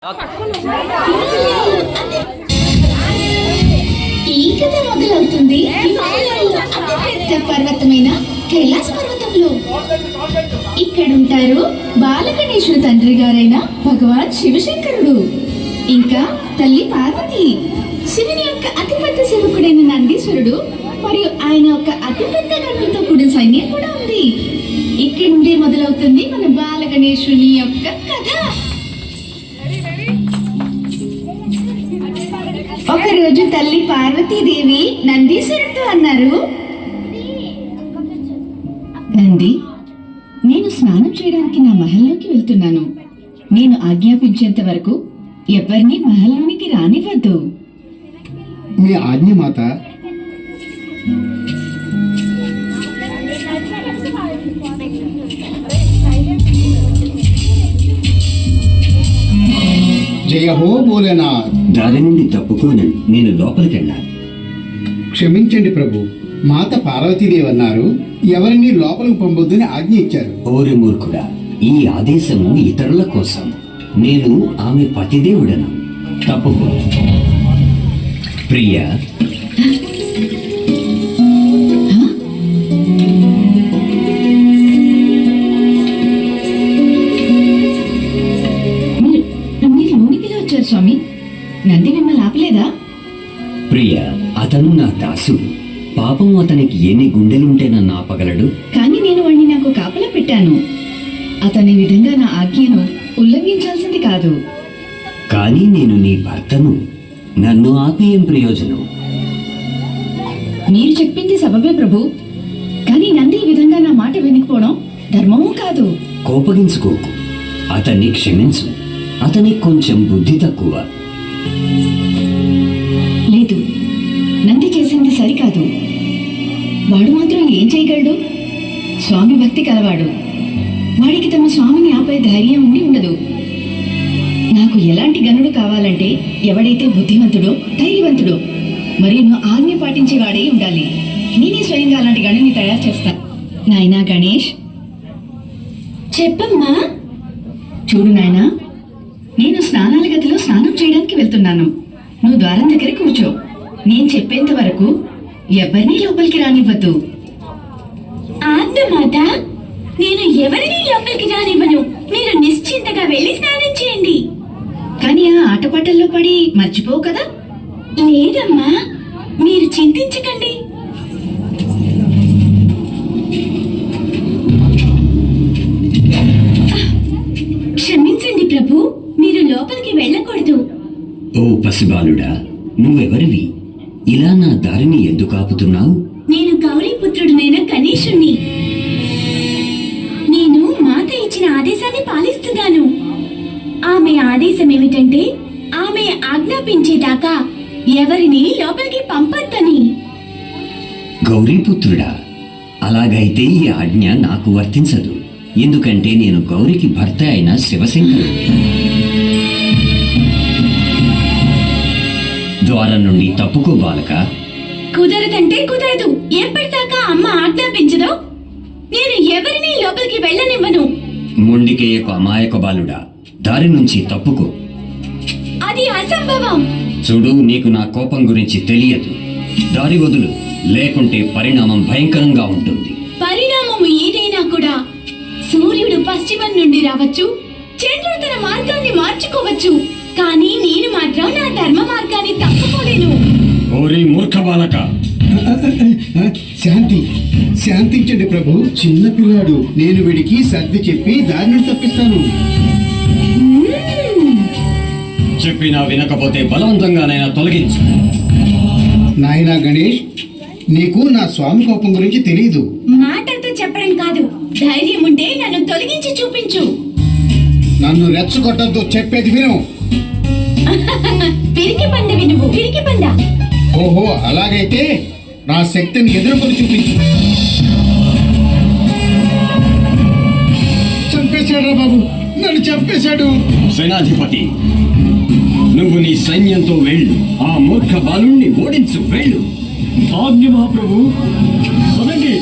ఈ కథ మొదలవుతుంది హిమాలయాల్లో అతిపెద్ద పర్వతమైన కైలాస పర్వతంలో. ఇక్కడుంటారు బాలగణేశుడు తండ్రి గారైన భగవాన్ శివశంకరుడు, ఇంకా తల్లి పార్వతి, శివుని యొక్క అతిపెద్ద సేవకుడైన నందీశ్వరుడు, మరియు ఆయన యొక్క అతిపెద్ద గణులతో కూడిన సైన్యం కూడా ఉంది. ఇక్కడ నుండి మొదలవుతుంది మన బాలగణేశుని యొక్క కథ. ఒకరోజు తల్లి పార్వతీదేవి నందీశ్వరుడితో అన్నారు, నంది, నేను స్నానం చేయడానికి నా మహల్లోకి వెళ్తున్నాను. నేను ఆజ్ఞాపించేంత వరకు ఎవరిని మహల్లోనికి రానివ్వద్దు. మీ ఆజ్ఞ మాత. జయ హో భోలేనాథ్. దారి నుండి తప్పుకోను, నేను లోపలికి వెళ్ళాలి. క్షమించండి ప్రభు, మాత పార్వతీదేవి అన్నారు ఎవరిని లోపలికి పంపొద్దని ఆజ్ఞ ఇచ్చారు. ఓరి మూర్ఖుడా, ఈ ఆదేశము ఇతరుల కోసం, నేను ఆమె పతిదేవుడను. తప్పుకో. ప్రియా, స్వామి, నంది మిమ్మల్ని ఆపలేదా? ప్రియా, అతను నా దాసుడు. పాపం అతనికి ఎన్ని గుండెలుంటే నన్ను ఆపగలడు? కానీ నేను వాడిని నాకు కాపలా పెట్టాను. అతని విధంగా నా ఆజ్ఞను ఉల్లంఘించాల్సింది కాదు. కానీ నేను నీ భర్తను, నన్ను ఆపి ఏం ప్రయోజనం? మీరు చెప్పింది సబబే ప్రభు, కానీ నంది ఈ విధంగా నా మాట వినకపోవడం ధర్మమూ కాదు. కోపగించుకోకు, అతన్ని క్షమించు. అతనికి కొంచెం బుద్ధి తక్కువ. లేదు, నంది చేసింది సరికాదు. వాడు మాత్రం ఏం చేయగలడు? స్వామి భక్తి కలవాడు. వాడికి తమ స్వామిని ఆపే ధైర్యం ఉండి ఉండదు. నాకు ఎలాంటి గనుడు కావాలంటే ఎవడైతే బుద్ధివంతుడో, ధైర్యవంతుడో, మరియు నువ్వు ఆజ్ఞ పాటించేవాడే ఉండాలి. నేనే స్వయంగా అలాంటి గణుని తయారు చేస్తాను. నాయనా గణేష్, చెప్పమ్మా. చూడు నాయనా, నేను స్నానాల గదిలో స్నానం చేయడానికి వెళ్తున్నాను. నువ్వు ద్వారం దగ్గర కూర్చో. నేను చెప్పేంత వరకు ఎవరినీ లోపలికి రానివ్వద్దు. ఆజ్ఞమాత, నేను ఎవరినీ లోపలికి రానివ్వను. మీరు నిశ్చింతగా వెళ్ళి స్నానం చేయండి. కానీ ఆ ఆటపాటల్లో పడి మర్చిపోవు కదా? లేదమ్మా, మీరు చింతించకండి. క్షమించండి ప్రభు, మీరు లోపలికి వెళ్ళకూడదు. ఓ పసిబాలుడా, నువ్వెవరివి? ఇలా నా దారిని ఎందుకు ఆపుతున్నావు? నేను గౌరీపుత్రుడినైన గణేశుణ్ణి. నేను మాత ఇచ్చిన ఆదేశాన్ని పాలిస్తున్నాను. ఆమె ఆదేశం ఏమిటంటే ఆమె ఆజ్ఞాపించేదాకా ఎవరిని లోపలికి పంపొద్దని. గౌరీపుత్రుడా, అలాగైతే ఈ ఆజ్ఞ నాకు వర్తించదు. ఎందుకంటే నేను గౌరికి భర్త అయిన శివశంకరుడు. ద్వారం నుండి తప్పుకో బాలక. కుదరదంటే కుదరదు. ఎప్పటిదాకా అమ్మ ఆజ్ఞాపించదో నేను ఎవరిని లోపలికి వెళ్ళనివ్వను. మొండికేయకు అమాయక బాలుడా, దారి నుంచి తప్పుకో. అది అసంభవం. చూడు, నీకు నా కోపం గురించి తెలియదు. దారి వదులు, లేకుంటే పరిణామం భయంకరంగా ఉంటుంది. పరిణామం ఏదైనా కూడా సూర్యుడు పశ్చిమం నుండి రావచ్చు, చంద్రుడు తన మార్గాన్ని మార్చుకోవచ్చు, కానీ నేను మాత్రం నా ధర్మ మార్గాన్ని తప్పుకోలేను. ఓరి మూర్ఖ బాలక! శాంతించండి ప్రభు, చిన్న పిల్లాడు. నేను వీడికి సర్ది చెప్పి దారిని తప్పిస్తాను. చెప్పినా వినకపోతే బలవంతంగానైనా తొలగించు. నాయనా గణేష్, నీకు నా స్వామి కోపం గురించి తెలియదు. మాటలతో చెప్పడం కాదు, ధైర్యం ఉంటే నన్ను తొలగించి చూపించు. నన్ను రెచ్చగొట్టద్దు, చెప్పేది విను. పిరికి పంద వినువు, పిరికి పంద. ఓహో, అలాగైతే నా శక్తిని ఎదుర్కొని చూపించు. చంపేశాడు బాబు, నన్ను చంపేశాడు. సేనాధిపతి, నువ్వు నీ సైన్యంతో వెళ్ళు, ఆ మూర్ఖ బాలుణ్ణి ఓడించు. వెళ్ళు. ఆజ్ఞ మహాప్రభు. పదండి.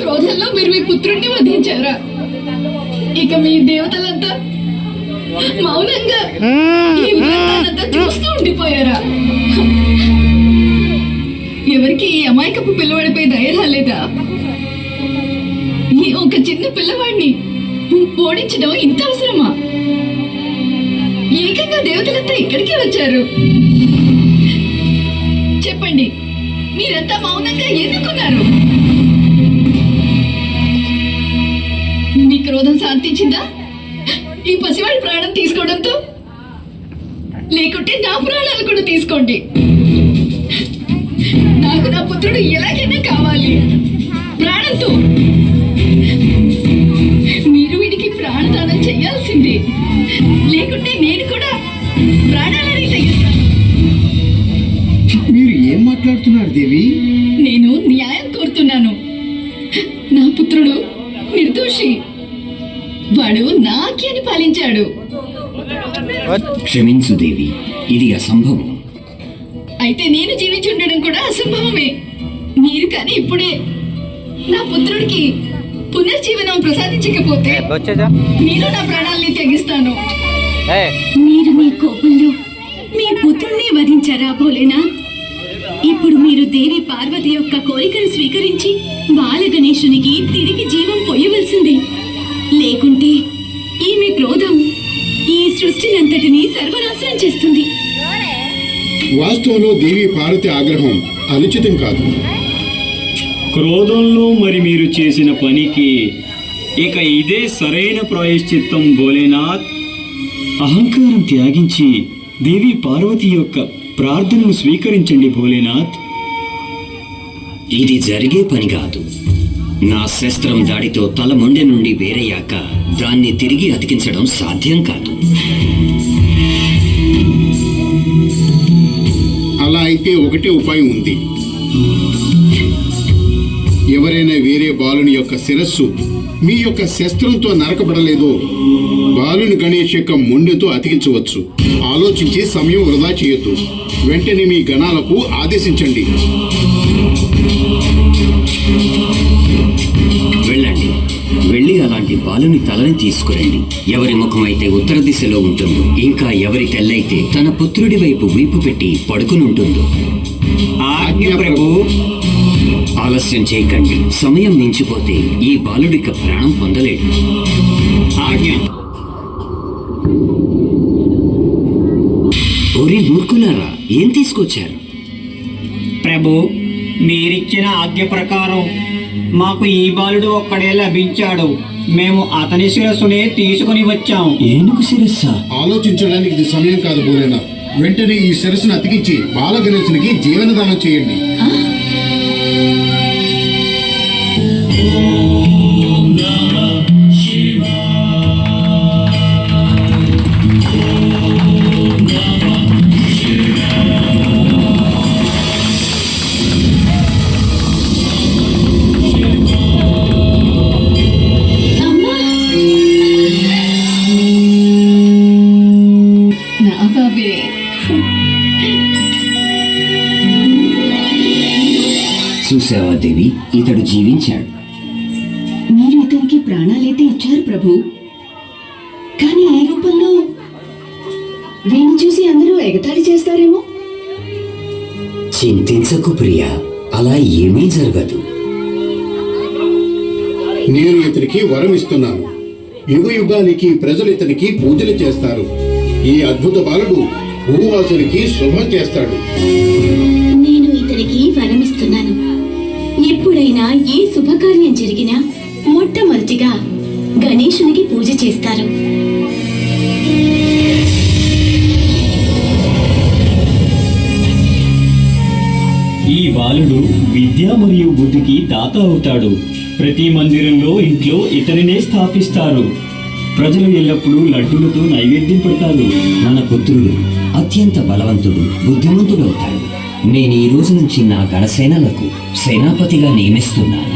క్రోధంలో మీరు మీ పుత్రుణ్ణి వధించారా? ఇక మీ దేవతలంతా మౌనంగా ఈ ఉదంతానంతా చూస్తూ ఉండిపోయారా? ఎవరికి ఈ అమాయకపు పిల్లవాడిపై దయ రాలేదా? ఈ ఒక చిన్న పిల్లవాడిని ఓడించడం ఇంత అవసరమా? ఏకంగా దేవతలంతా ఇక్కడికి వచ్చారు. చెప్పండి, మీరంతా మౌనంగా ఎందుకున్నారు? మీ క్రోధం శాంతించిందా ఈ పసివాడి ప్రాణం తీసుకోవడంతో? లేకుంటే నా ప్రాణాలు కూడా తీసుకోండి. నాకు నా పుత్రుడు ఎలాగైనా కావాలి, ప్రాణంతో. మీరు వీడికి ప్రాణదానం చేయాల్సిందే, లేకుంటే నేను కూడా ప్రాణాలని తెగిస్తాను. మీరు ఏం మాట్లాడుతున్నారు దేవి? నేను న్యాయం కోరుతున్నాను. నా పుత్రుడు నిర్దోషి. వాడు నా ఆజ్ఞని పాలించాడు. క్షమించు దేవి, ఇది అసంభవం. అయితే నేను జీవించి ఉండడం కూడా అసంభవమే. మీరు కానీ ఇప్పుడే నా పుత్రుడికి పునర్జీవనం ప్రసాదించకపోతే నేను నా ప్రాణాలని తెగిస్తాను. మీరు మీ కోపంలో మీ పుత్రుణ్ణి వధించారా భోలేనాథ్? ఇప్పుడు మీరు దేవి పార్వతి యొక్క కోరికను స్వీకరించి బాల గణేశునికి తిరిగి జీవం పొయ్యవలసిందే. లేకుంటే ఈమె క్రోధం ఈ సృష్టినంతటినీ సర్వనాశనం చేస్తుంది. వాస్తవంలో దేవి పార్వతి ఆగ్రహం అనుచితం కాదు. క్రోధంలో మరి మీరు చేసిన పనికి ఇక ఇదే సరైన ప్రాయశ్చిత్తం భోలేనాథ్. అహంకారం త్యాగించి దేవి పార్వతి యొక్క ప్రార్థనను స్వీకరించండి భోలేనాథ్. ఇది జరిగే పని కాదు. నా శస్త్రం దాడితో తల మొండె నుండి వేరయ్యాక దాన్ని తిరిగి అతికించడం సాధ్యం కాదు. అలా అయితే ఒకటే ఉపాయం ఉంది. ఎవరైనా వేరే బాలుని యొక్క శిరస్సు మీ యొక్క శస్త్రంతో నరకబడలేదో బాలుని గణేష్ యొక్క మొండెతో అతికించవచ్చు. ఆలోచించి సమయం వృధా చేయొద్దు. వెంటనే మీ గణాలకు ఆదేశించండి. వెళ్ళండి, వెళ్ళి అలాంటి బాలుని తలని తీసుకురండి. ఎవరి ముఖమైతే ఉత్తర దిశలో ఉంటుందో, ఇంకా ఎవరి తెల్లైతే తన పుత్రుడి వైపు వీపు పెట్టి పడుకునుంటుందో. ఆజ్ఞ ప్రభు. ఆలస్యం చేయకండి. సమయం మించిపోతే ఈ బాలుడిక ప్రాణం పొందలేడు. ఆజ్ఞ. ఓరి మూర్ఖులారా, ఏం తీసుకొచ్చారు? ప్రభు, మీరిచ్చిన ఆజ్ఞ ప్రకారం మాకు ఈ బాలుడు ఒక్కడే లభించాడు. మేము అతని శిరస్సునే తీసుకుని వచ్చాం. ఏనుగు శిరస్సా? ఆలోచించడానికి ఇది సమయం కాదు భోలేనాథ్. వెంటనే ఈ శిరస్సును అతికించి బాల గణేశునికి జీవనదానం చేయండి. నా బాబే, చూసావా దేవి, ఇతడు జీవించాడు. మీరు ఇతనికి ప్రాణాలైతే ఇచ్చారు ప్రభు, కానీ ఏ రూపంలో? వీణ్ణి చూసి అందరూ ఎగతాళి చేస్తారేమో. చింతించకు ప్రియా, అలా ఏమీ జరగదు. నేను ఇతనికి వరం ఇస్తున్నాను. యుగ యుగానికి ప్రజలు ఇతనికి పూజలు చేస్తారు. ఈ అద్భుత బాలుడు భూవాసునికి శుభం చేస్తాడు. నేను ఇతనికి వరమిస్తున్నాను. ఎప్పుడైనా ఏ శుభకార్యం జరిగినా మొట్టమొదటిగా గణేశునికి పూజ చేస్తారు. ఈ బాలుడు విద్య మరియు బుద్ధికి దాత అవుతాడు. ప్రతి మందిరంలో, ఇంట్లో ఇతనినే స్థాపిస్తారు. ప్రజలు ఎల్లప్పుడూ లడ్డూలతో నైవేద్యం పెడతారు. మన పుత్రుడు అత్యంత బలవంతుడు, బుద్ధిమంతుడవుతాడు. నేను ఈ రోజు నుంచి నా గణసేనలకు సేనాపతిగా నియమిస్తున్నాను.